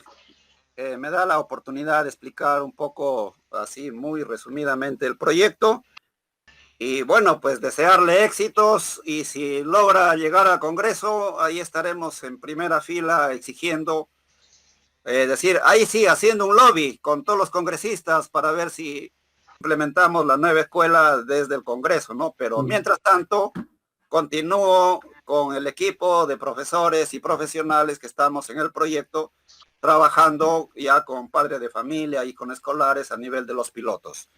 me da la oportunidad de explicar un poco así muy resumidamente el proyecto. Y bueno, pues desearle éxitos y si logra llegar al Congreso, ahí estaremos en primera fila exigiendo decir, ahí sí, haciendo un lobby con todos los congresistas para ver si implementamos la nueva escuela desde el Congreso, ¿no? Pero mientras tanto, continúo con el equipo de profesores y profesionales que estamos en el proyecto, trabajando ya con padres de familia y con escolares a nivel de los pilotos.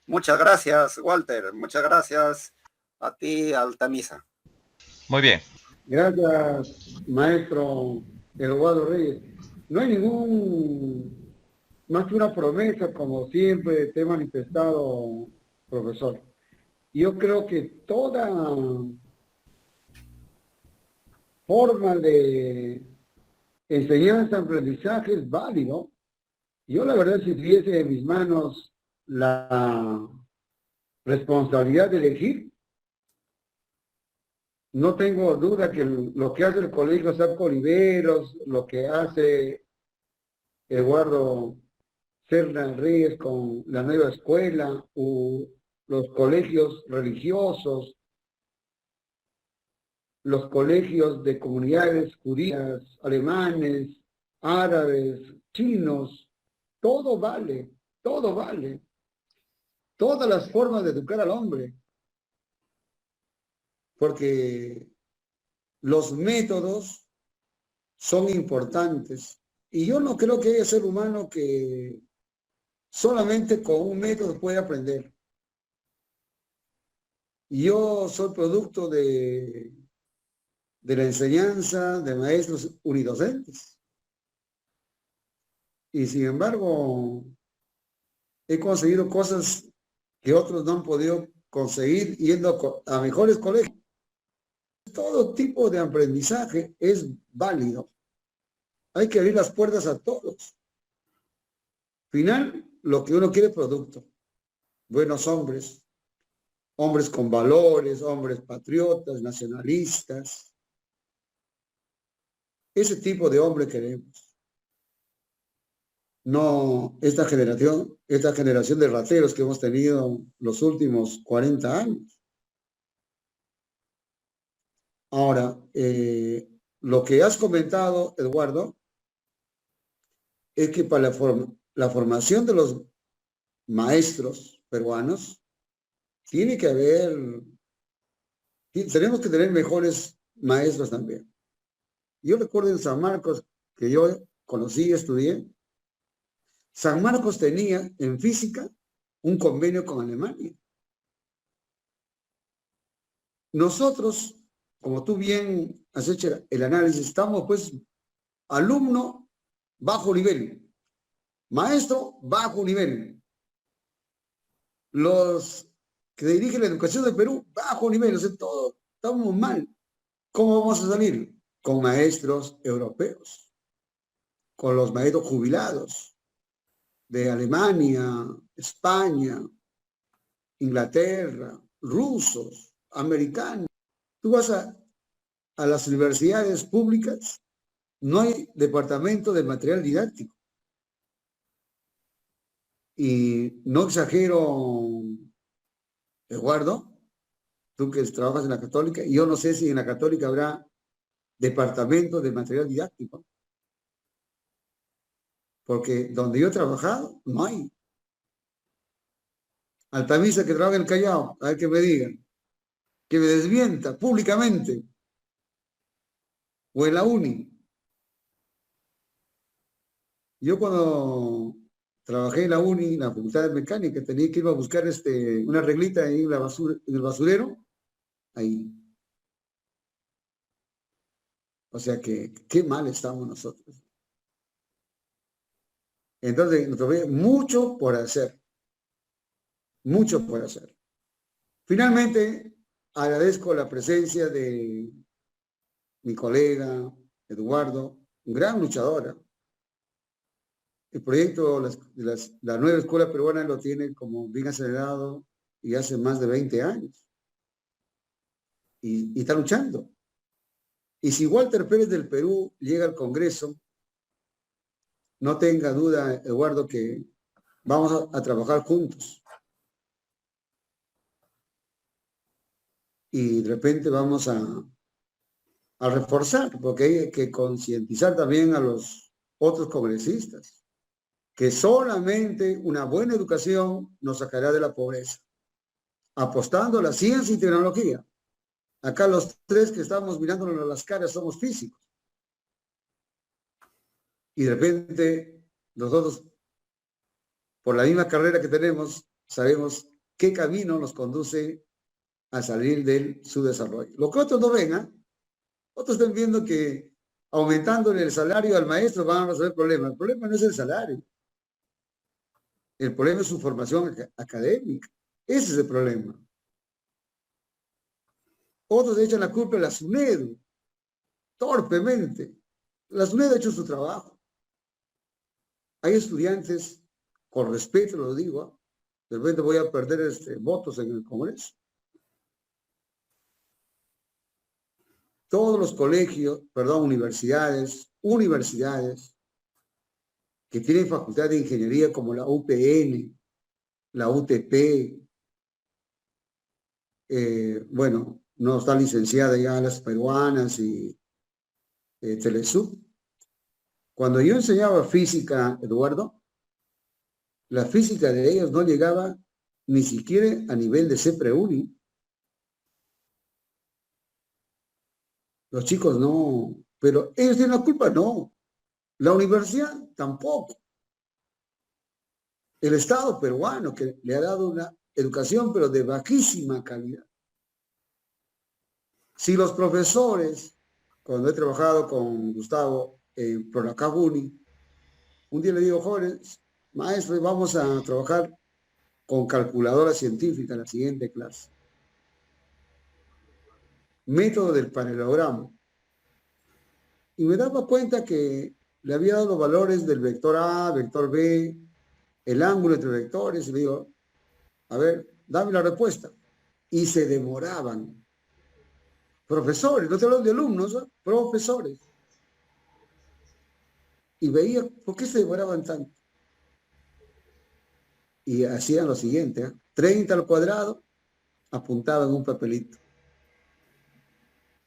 Muchas gracias, Walter. Muchas gracias a ti, Altamisa. Muy bien. Gracias, maestro Eduardo Reyes. No hay más que una promesa, como siempre te he manifestado, profesor. Yo creo que toda forma de enseñanza, aprendizaje es válido. Yo la verdad, si tuviese en mis manos la responsabilidad de elegir, no tengo duda que lo que hace el colegio Sarco Oliveros, lo que hace Eduardo Serna Reyes con la nueva escuela, o los colegios religiosos, los colegios de comunidades judías, alemanes, árabes, chinos, todo vale, todo vale. Todas las formas de educar al hombre. Porque los métodos son importantes. Y yo no creo que haya ser humano que solamente con un método puede aprender. Yo soy producto de la enseñanza de maestros unidocentes. Y sin embargo, he conseguido cosas que otros no han podido conseguir yendo a mejores colegios. Todo tipo de aprendizaje es válido. Hay que abrir las puertas a todos. Final, lo que uno quiere es producto. Buenos hombres, hombres con valores, hombres patriotas, nacionalistas. Ese tipo de hombre queremos. No esta generación de rateros que hemos tenido los últimos 40 años. Ahora, lo que has comentado, Eduardo, es que para la formación de los maestros peruanos, tiene que haber, tenemos que tener mejores maestros también. Yo recuerdo en San Marcos, que yo conocí y estudié, San Marcos tenía en física un convenio con Alemania. Nosotros, como tú bien has hecho el análisis, estamos pues alumno bajo nivel, maestro bajo nivel. Los que dirigen la educación del Perú, bajo nivel, o sea, todo, estamos mal. ¿Cómo vamos a salir? Con maestros europeos, con los maestros jubilados de Alemania, España, Inglaterra, rusos, americanos. Tú vas a las universidades públicas, no hay departamento de material didáctico. Y no exagero, Eduardo, tú que trabajas en la Católica, y yo no sé si en la Católica habrá departamento de material didáctico. Porque donde yo he trabajado, no hay. Altamisa que trabaja en el Callao, a ver que me digan, que me desmienta públicamente, o en la uni. Yo cuando trabajé en la uni, en la Facultad de Mecánica, tenía que ir a buscar una reglita ahí en el basurero, ahí. O sea que, qué mal estamos nosotros. Entonces, nosotros mucho por hacer. Mucho por hacer. Finalmente, agradezco la presencia de mi colega Eduardo, un gran luchadora. El proyecto la nueva escuela peruana lo tiene como bien acelerado y hace más de 20 años. Y está luchando. Y si Walter Pérez del Perú llega al Congreso, no tenga duda, Eduardo, que vamos a trabajar juntos. Y de repente vamos a reforzar, porque hay que concientizar también a los otros congresistas, que solamente una buena educación nos sacará de la pobreza, apostando a la ciencia y tecnología. Acá los tres que estamos mirándonos a las caras somos físicos. Y de repente nosotros, por la misma carrera que tenemos, sabemos qué camino nos conduce a salir de su desarrollo. Lo que otros no ven, ¿eh? Otros están viendo que aumentándole el salario al maestro van a resolver el problema. El problema no es el salario. El problema es su formación académica. Ese es el problema. Otros echan la culpa a la SUNEDU, torpemente. La SUNEDU ha hecho su trabajo. Hay estudiantes, con respeto lo digo, de repente voy a perder votos en el Congreso. Todos los colegios, universidades que tienen facultad de ingeniería como la UPN, la UTP, no están licenciadas ya las peruanas y Telesub. Cuando yo enseñaba física, Eduardo, la física de ellos no llegaba ni siquiera a nivel de CEPREUNI. Los chicos no, pero ellos tienen la culpa, no. La universidad tampoco. El Estado peruano que le ha dado una educación, pero de bajísima calidad. Si los profesores, cuando he trabajado con Gustavo en Pronacabuni, un día le digo, jóvenes, maestros, vamos a trabajar con calculadora científica en la siguiente clase. Método del paralelogramo. Y me daba cuenta que le había dado los valores del vector A, vector B, el ángulo entre vectores, y le digo, a ver, dame la respuesta. Y se demoraban. Profesores, no te hablo de alumnos, ¿no? Profesores. Y veía, ¿por qué se demoraban tanto? Y hacían lo siguiente, 30 al cuadrado, apuntaban en un papelito.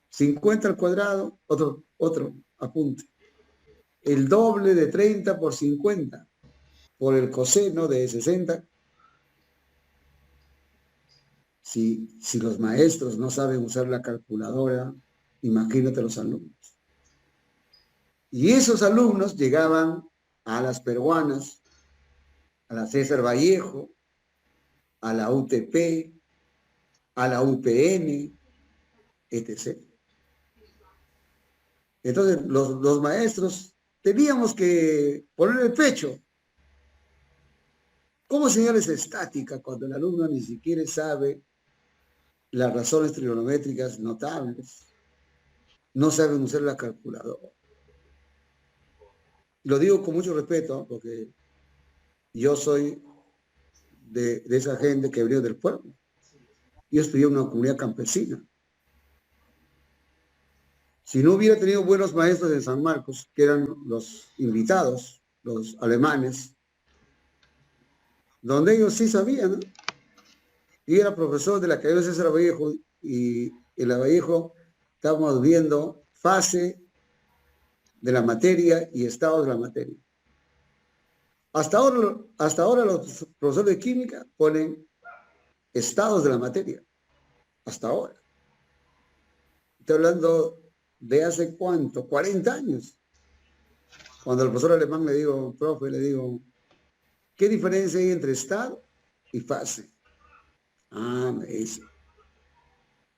50 al cuadrado, otro apunte. El doble de 30 por 50, por el coseno de 60. Si los maestros no saben usar la calculadora, imagínate los alumnos. Y esos alumnos llegaban a las peruanas, a la César Vallejo, a la UTP, a la UPN, etc. Entonces, los maestros teníamos que poner el pecho. ¿Cómo enseñarles estática cuando el alumno ni siquiera sabe las razones trigonométricas notables? No saben usar la calculadora. Lo digo con mucho respeto porque yo soy de esa gente que venido del pueblo. Yo estudié en una comunidad campesina. Si no hubiera tenido buenos maestros en San Marcos, que eran los invitados, los alemanes, donde ellos sí sabían, ¿no? Y era profesor de la Academia César Vallejo, y en la Vallejo estábamos viendo fase de la materia y estado de la materia. Hasta ahora los profesores de química ponen estados de la materia. Hasta ahora. Estoy hablando de hace cuánto, 40 años. Cuando el profesor alemán le digo, profe, le digo, ¿qué diferencia hay entre estado y fase? Ah, me dice,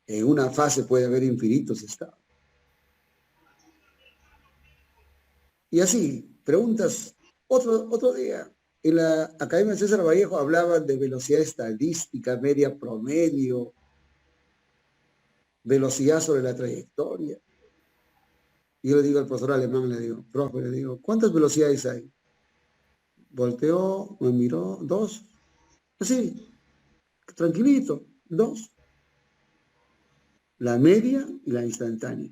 en una fase puede haber infinitos estados. Y así, preguntas, otro día, en la Academia César Vallejo hablaban de velocidad estadística, media promedio, velocidad sobre la trayectoria. Y yo le digo al profesor alemán, le digo, profe, le digo, ¿cuántas velocidades hay? Volteó, me miró, 2. Así, tranquilito, 2. La media y la instantánea.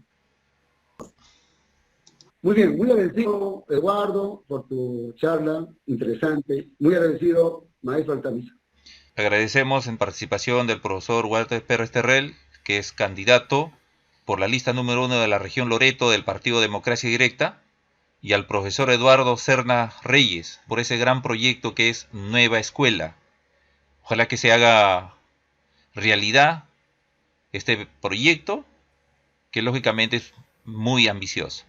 Muy bien, muy agradecido, Eduardo, por tu charla interesante. Muy agradecido, maestro Altamisa. Agradecemos en participación del profesor Walter Pérez Terrell, que es candidato por la lista número 1 de la región Loreto del Partido Democracia Directa, y al profesor Eduardo Serna Reyes por ese gran proyecto que es Nueva Escuela. Ojalá que se haga realidad este proyecto, que lógicamente es muy ambicioso.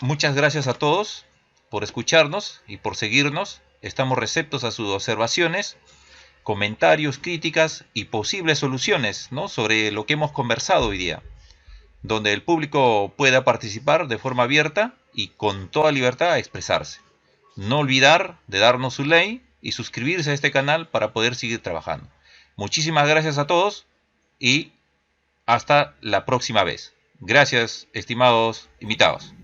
Muchas gracias a todos por escucharnos y por seguirnos. Estamos receptos a sus observaciones, comentarios, críticas y posibles soluciones, ¿no?, sobre lo que hemos conversado hoy día, donde el público pueda participar de forma abierta y con toda libertad a expresarse. No olvidar de darnos su like y suscribirse a este canal para poder seguir trabajando. Muchísimas gracias a todos y hasta la próxima vez. Gracias, estimados invitados.